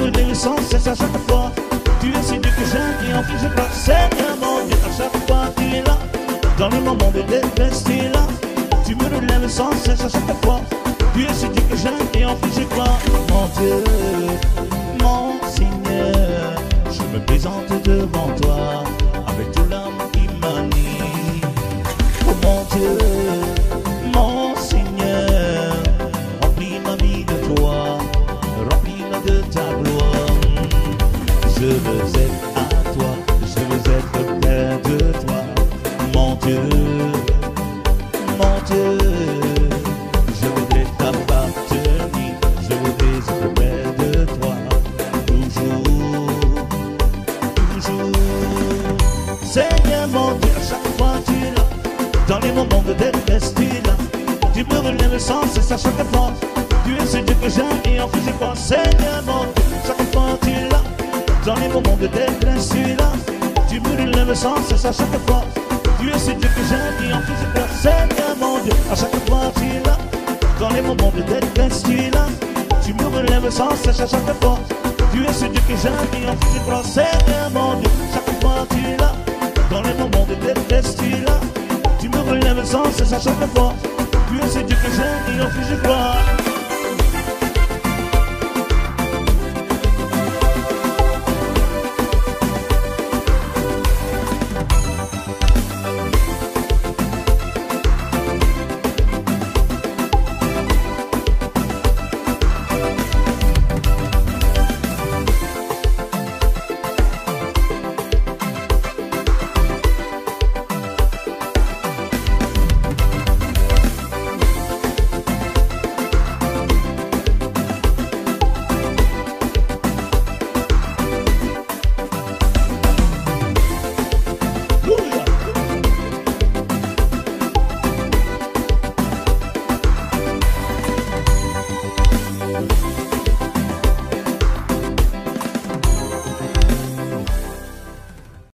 relève sans cesse à chaque fois. Tu es celui que j'aime et en qui je crois. Seigneur mon Dieu, à chaque fois tu es là. Dans les moments de détresse, tu es là. Tu me relèves sans cesse à chaque fois. Tu es celui que j'aime et en qui je crois. Mon Dieu, mon Seigneur, je me présente devant toi avec tout l'âme qui m'anime. Oh mon Dieu, mon Seigneur, remplis ma vie de toi, remplis-la de ta gloire. Je veux être à toi, je veux être près de toi, mon Dieu, mon Dieu. Je voudrais t'appartenir, je voudrais être près de toi, toujours, toujours. Seigneur mon Dieu, à chaque fois tu es là, dans les moments de détresse tu es là. Tu me relèves sans cesse à chaque fois. Tu es ce Dieu que j'aime et en qui je crois. Seigneur mon Dieu, chaque fois tu es là. Dans les moments de détresse tu es là. Tu me relèves sans cesse à chaque fois. Tu es ce Dieu que j'aime et en qui je crois. Seigneur mon Dieu, à chaque fois tu es là. Dans les moments de détresse tu es là. Tu me relèves sans cesse à chaque fois. Tu es ce Dieu que j'aime et en qui je crois. Seigneur mon Dieu, chaque fois tu es là. Dans les moments de détresse tu es là. Tu me relèves sans cesse à chaque fois. Tu es ce Dieu que j'aime et en qui je crois.